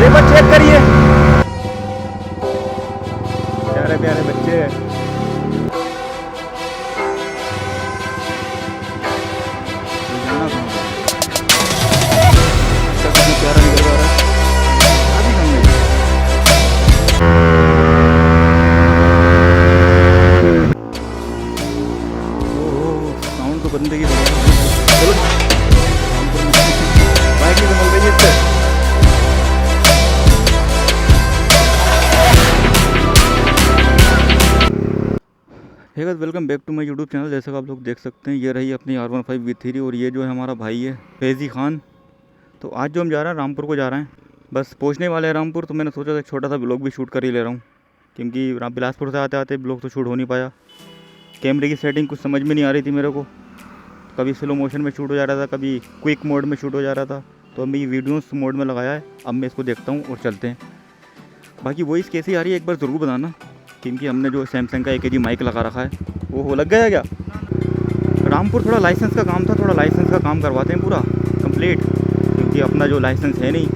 एक बार चेक करिए, प्यारे प्यारे बच्चे। जाना कहाँ पर? इसका कितना प्यारा निकल रहा है। अभी कहाँ गई? ओह, साउंड तो बंदे की बढ़िया है। चलो बाइक नहीं संभल रही है इससे। Hey guys, welcome back to my YouTube channel. जैसा कि आप लोग देख सकते हैं, ये रही अपनी R15 V3 और ये जो है हमारा भाई है फैज़ी खान। तो आज जो हम जा रहे हैं रामपुर को जा रहे हैं, बस पहुंचने वाले हैं रामपुर। तो मैंने सोचा था एक छोटा सा ब्लॉग भी शूट कर ही ले रहा हूँ, क्योंकि बिलासपुर से आते आते ब्लॉग तो शूट हो नहीं पाया। कैमरे की सेटिंग कुछ समझ में नहीं आ रही थी मेरे को, कभी स्लो मोशन में शूट हो जा रहा था, कभी क्विक मोड में शूट हो जा रहा था। तो अब मैं ये वीडियोस मोड में लगाया है। अब मैं इसको देखता हूँ और चलते हैं। बाकी वॉइस कैसी आ रही है एक बार ज़रूर बताना, क्योंकि हमने जो सैमसंग का AKG माइक लगा रखा है वो लग गया क्या। रामपुर थोड़ा लाइसेंस का काम था, थोड़ा लाइसेंस का काम करवाते हैं पूरा कंप्लीट, क्योंकि अपना जो लाइसेंस है नहीं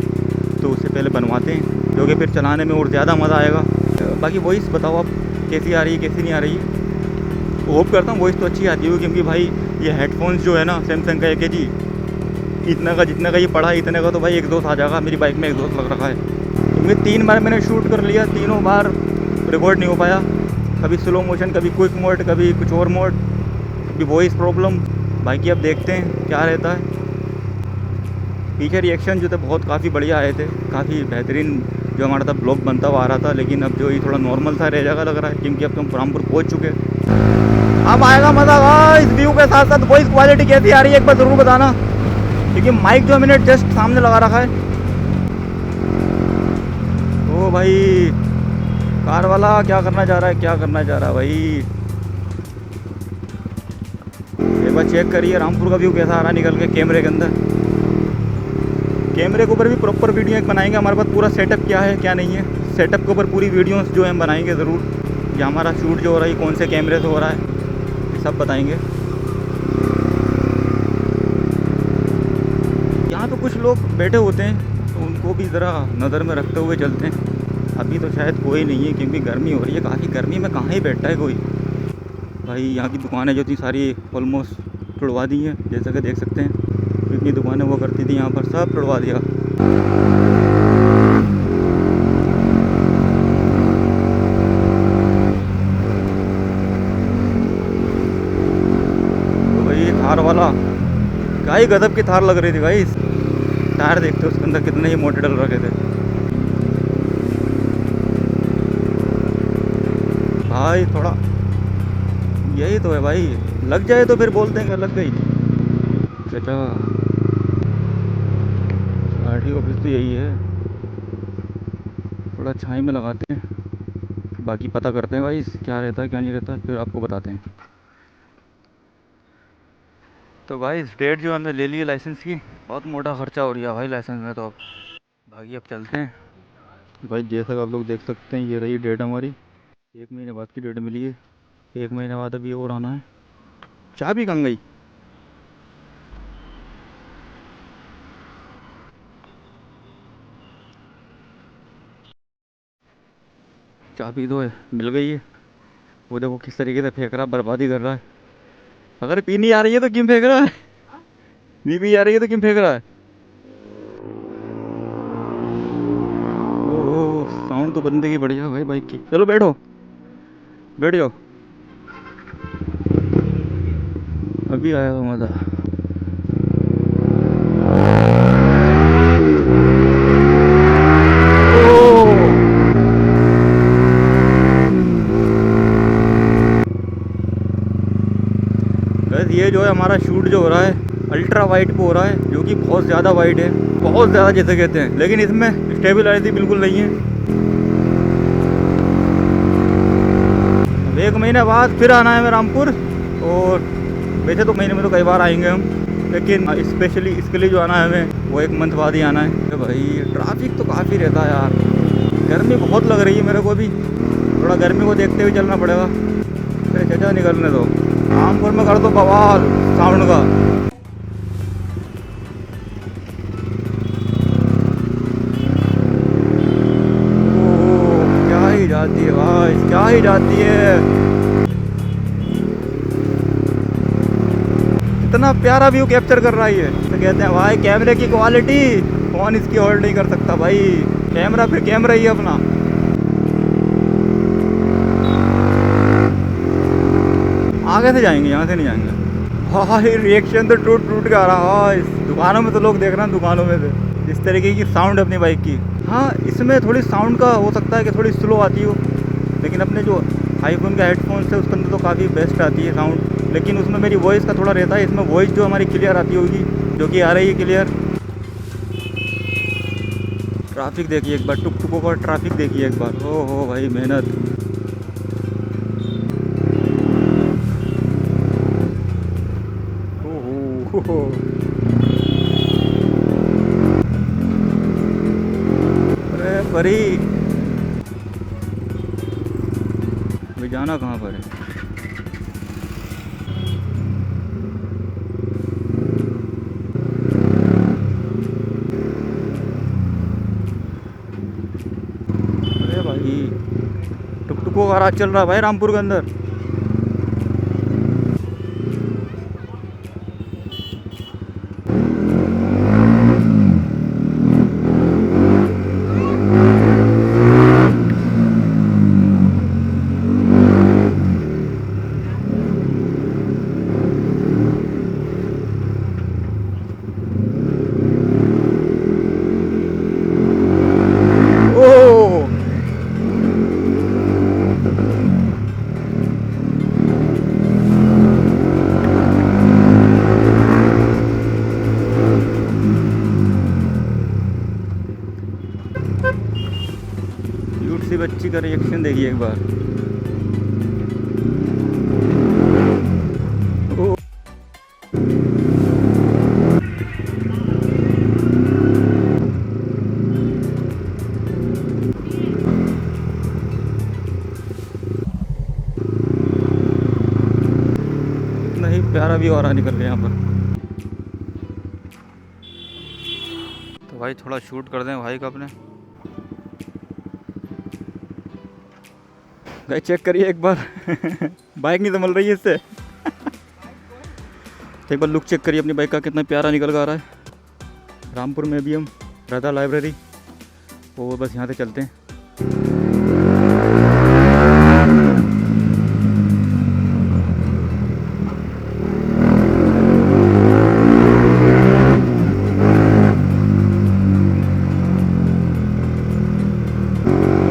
तो उससे पहले बनवाते हैं, क्योंकि फिर चलाने में और ज़्यादा मज़ा आएगा। बाकी वॉइस बताओ आप कैसी आ रही है कैसी नहीं आ रही है। होप करता हूँ वॉइस तो अच्छी आती होगी, क्योंकि भाई ये हेडफोन्स जो है ना सैमसंग का AKG, इतना का जितना का ये पड़ा है इतने का तो भाई एग्जॉस्ट आ जाएगा। मेरी बाइक में एग्जॉस्ट लग रखा है, क्योंकि 3 बार मैंने शूट कर लिया, तीनों बार रिकॉर्ड नहीं हो पाया। कभी स्लो मोशन, कभी क्विक मोड, कभी कुछ और मोड, कभी वॉइस प्रॉब्लम। बाकी अब देखते हैं क्या रहता है। पीछे रिएक्शन जो थे बहुत काफ़ी बढ़िया आए थे, काफ़ी बेहतरीन जो हमारा था ब्लॉग बनता हुआ आ रहा था। लेकिन अब जो ये थोड़ा नॉर्मल सा रह जाएगा लग रहा है, क्योंकि अब तो हम रामपुर पहुँच चुके हैं। अब आएगा मज़ा इस व्यू के साथ साथ। वॉइस क्वालिटी कैसी आ रही है एक बार ज़रूर बताना, क्योंकि माइक जो मैंने जस्ट सामने लगा रखा है। ओ भाई, कार वाला क्या करना चाह रहा है, क्या करना चाह रहा है भाई। एक बार चेक करिए रामपुर का व्यू कैसा आ रहा है निकल के कैमरे के अंदर। कैमरे के ऊपर भी प्रॉपर वीडियो एक बनाएंगे। हमारे पास पूरा सेटअप क्या है क्या नहीं है, सेटअप के ऊपर पूरी वीडियोस जो है हम बनाएंगे ज़रूर। कि हमारा शूट जो हो रहा है कौन से कैमरे से हो रहा है, ये सब बताएंगे। यहाँ तो कुछ लोग बैठे होते हैं, तो उनको भी ज़रा नज़र में रखते हुए चलते हैं। अभी तो शायद कोई नहीं है, क्योंकि गर्मी हो रही है काफ़ी। गर्मी में कहाँ ही बैठता है कोई भाई। यहाँ की दुकानें जो थी सारी ऑलमोस्ट तोड़वा दी हैं, जैसा कि देख सकते हैं। जितनी दुकानें वो करती थी यहाँ पर सब तोड़वा दिया। तो भाई थार वाला क्या ही गजब की थार लग रही थी भाई। टायर देखते उसके अंदर कितने ही मोटे डल रखे थे भाई। थोड़ा यही तो है भाई, लग जाए तो फिर बोलते हैं कि लग गई। अच्छा, आरटीओ ऑफिस तो यही है। थोड़ा छाई में लगाते हैं, बाकी पता करते हैं भाई क्या रहता है क्या नहीं रहता, फिर आपको बताते हैं। तो भाई डेट जो हमने ले ली है लाइसेंस की, बहुत मोटा खर्चा हो रहा है भाई लाइसेंस में। तो अब बाकी अब चलते हैं भाई। जैसा कि आप लोग देख सकते हैं, ये रही डेट हमारी। 1 महीने बाद की डेट मिली है। 1 महीने बाद अभी और आना है। चाबी कहाँ गई? चाबी तो है, मिल गई है। वो देखो किस तरीके से फेंक रहा, बर्बादी कर रहा है। अगर पी नहीं आ रही है तो क्यों फेंक रहा है? नहीं पी आ रही है तो क्यों फेंक रहा है? ओह, साउंड तो बंदे की बढ़िया भाई बाइक की। चलो बैठो, बैठ जाओ। अभी आया तो मज़ा। बस ये जो है हमारा शूट जो हो रहा है अल्ट्रा वाइड पे हो रहा है, जो कि बहुत ज़्यादा वाइड है, बहुत ज़्यादा जैसे कहते हैं। लेकिन इसमें स्टेबिलाइजेशन बिल्कुल नहीं है। अब 1 महीने बाद फिर आना है हमें रामपुर। और वैसे तो महीने में तो कई बार आएंगे हम, लेकिन स्पेशली इसके लिए जो आना है हमें वो 1 मंथ बाद ही आना है। तो भाई ट्रैफिक तो काफ़ी रहता है यार, गर्मी बहुत लग रही है मेरे को भी। थोड़ा गर्मी को देखते हुए चलना पड़ेगा। अरे चाचा निकलने दो, रामपुर में कर दो बवाल साउंड का। ही जाती है। इतना प्यारा व्यू कैप्चर कर रहा है ये। तो कहते हैं भाई कैमरे की क्वालिटी फोन इसकी होल्ड नहीं कर सकता भाई। कैमरा फिर कैमरा ही है अपना। आगे से जाएंगे, यहाँ से नहीं जाएंगे। हाँ रिएक्शन तो टूट टूट के आ रहा। हाँ इस दुकानों में तो लोग देख रहे हैं, दुकानों में से इस तरीके की साउंड अपनी बाइक की। हाँ इसमें थोड़ी साउंड का हो सकता है कि थोड़ी स्लो आती हो, लेकिन अपने जो आईफोन का हेडफोन्स है उसके अंदर तो काफ़ी बेस्ट आती है साउंड। लेकिन उसमें मेरी वॉइस का थोड़ा रहता है, इसमें वॉइस जो हमारी क्लियर आती होगी, जो कि आ रही है क्लियर। ट्रैफिक देखिए एक बार, टुक टुकों का ट्रैफिक देखिए एक बार। ओ हो भाई मेहनत। हो अरे परी अभी जाना कहाँ पर है? अरे भाई टुक टुकों का राज चल रहा है भाई रामपुर के अंदर। सी बच्ची का रिएक्शन देखिए एक बार। नहीं प्यारा भी और रहा निकल गया यहाँ पर। तो भाई थोड़ा शूट कर दें भाई का अपने। भाई चेक करिए एक बार बाइक नहीं संभल रही है इससे तो एक बार लुक चेक करिए अपनी बाइक का, कितना प्यारा निकल कर आ रहा है। रामपुर में भी हम राधा लाइब्रेरी और बस यहाँ से चलते हैं।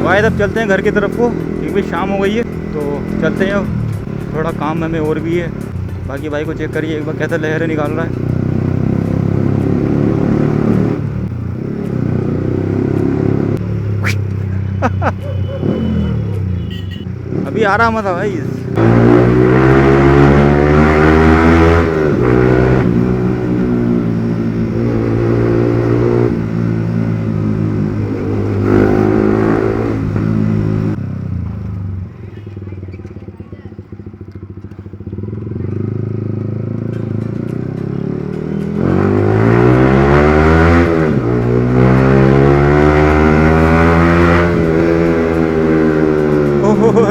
भाई तब चलते हैं घर की तरफ को, क्योंकि शाम हो गई है। तो चलते हैं, अब थोड़ा काम हमें और भी है। बाकी भाई को चेक करिए एक बार कैसे लहरें निकाल रहा है। अभी आ रहा मजा भाई।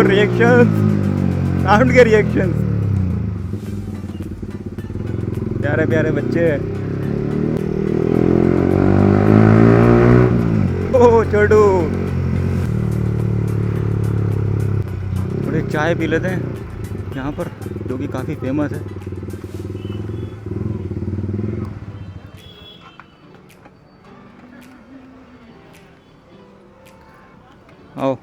रिएक्शन, साउंड के रिएक्शन, प्यारे प्यारे बच्चे। ओह छोटू, थोड़ी चाय पी लेते हैं यहाँ पर, जो कि काफ़ी फेमस है। आओ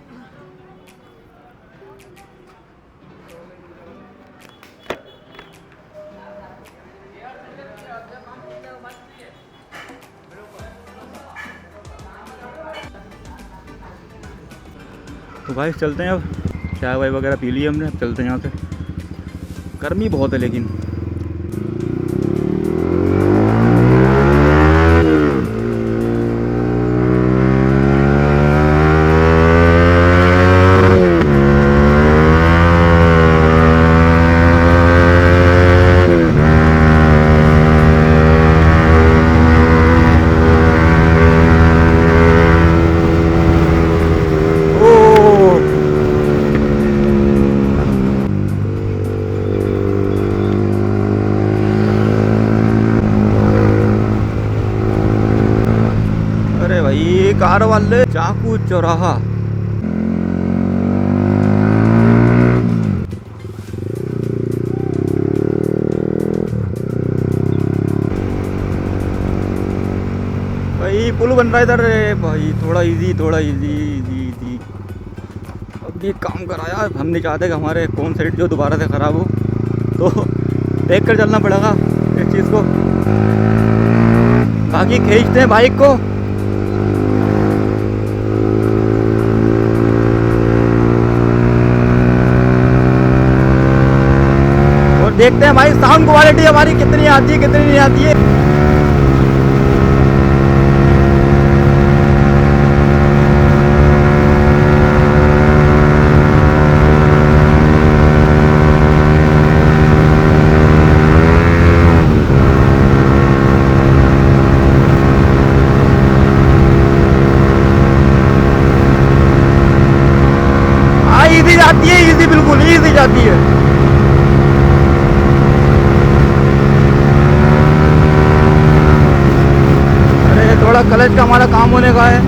तो भाई चलते हैं, अब चाय वाय वगैरह पी ली हमने, अब चलते हैं यहाँ से। गर्मी बहुत है लेकिन। रहे भाई कार वाले। चाकू चौराहा। भाई पुल बन रहा है इधर। भाई थोड़ा इजी, थोड़ा इजी इजी इजी। अब ये काम करा यार, हम नहीं चाहते कि हमारे कौन साइड जो दोबारा से ख़राब हो, तो देख कर चलना पड़ेगा इस चीज़ को। बाकी खींचते हैं बाइक को। और देखते हैं भाई साउंड क्वालिटी हमारी कितनी आती है कितनी नहीं आती है। इजी जाती है, इजी बिल्कुल इजी जाती है। अरे थोड़ा क्लच का हमारा काम होने का है।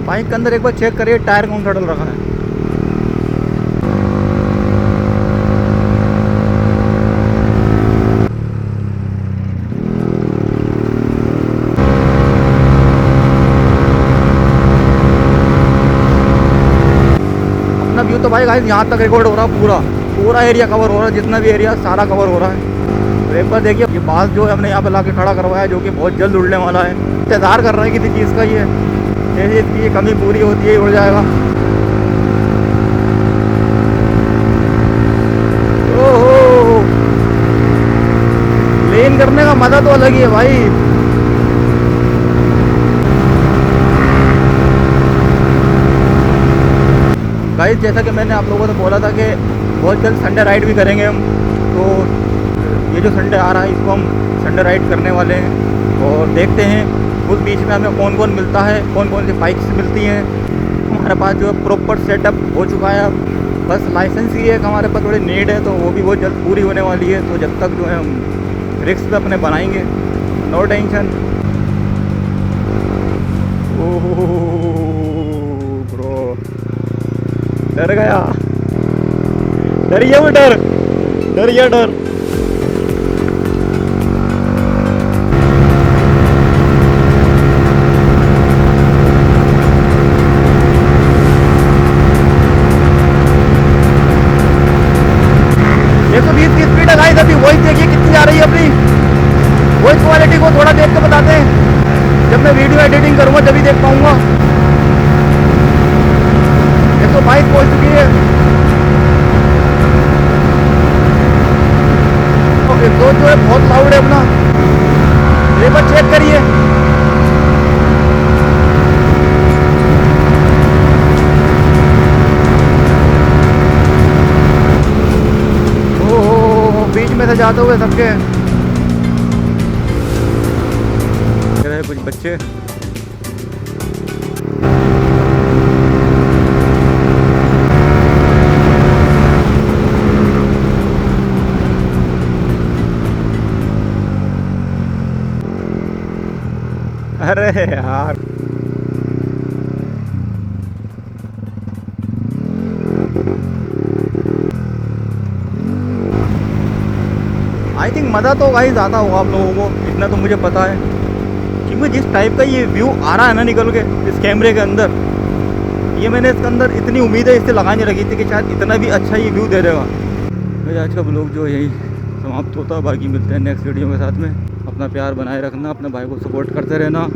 बाइक के अंदर एक बार चेक करिए टायर कौन सा डल रखा है। व्यू तो भाई गाइस यहाँ तक रिकॉर्ड हो रहा है। पूरा पूरा एरिया कवर हो रहा है, जितना भी एरिया सारा कवर हो रहा है। तो एक बार देखिए ये बास जो है हमने यहाँ पे लाके खड़ा करवाया, जो कि बहुत जल्द उड़ने वाला है। इंतजार कर रहे हैं किसी चीज़ का। ये जैसे इसकी ये कमी पूरी होती है उड़ जाएगा। ओहो, लेन करने का मजा तो अलग ही है भाई। गाइस जैसा कि मैंने आप लोगों से बोला था कि बहुत जल्द संडे राइड भी करेंगे हम। तो ये जो संडे आ रहा है इसको हम संडे राइड करने वाले हैं। और देखते हैं उस बीच में हमें कौन कौन मिलता है, कौन कौन सी बाइक्स मिलती हैं। हमारे पास जो है प्रॉपर सेटअप हो चुका है। अब बस लाइसेंस ही है कि हमारे पास थोड़ी नीड है, तो वो भी बहुत जल्द पूरी होने वाली है। तो जब तक जो है हम रिस्क पे अपने बनाएंगे, नो टेंशन। ओह ब्रो, डर गया, डरिए वो डर, डरिए डर। की स्पीड है गाइस, अभी वॉइस देखिए कितनी आ रही है अपनी। वॉइस क्वालिटी को थोड़ा देख के बताते हैं, जब मैं वीडियो एडिटिंग करूँगा तभी देख पाऊँगा। 122 पहुँच चुकी है। एग्जॉस्ट जो है बहुत लाउड है अपना, एक बार चेक करिए। ओह बीच में से जाते हुए सबके कुछ बच्चे। अरे यार आई थिंक मज़ा तो गाइस ज़्यादा होगा आप लोगों को, इतना तो मुझे पता है। क्योंकि जिस टाइप का ये व्यू आ रहा है ना निकल के इस कैमरे के अंदर, ये मैंने इसके अंदर इतनी उम्मीदें इससे लगाने रखी थी कि शायद इतना भी अच्छा ये व्यू दे देगा। तो आज का ब्लॉग जो यही समाप्त होता है। बाकी मिलते हैं नेक्स्ट वीडियो के साथ में। अपना प्यार बनाए रखना, अपने भाई को सपोर्ट करते रहना।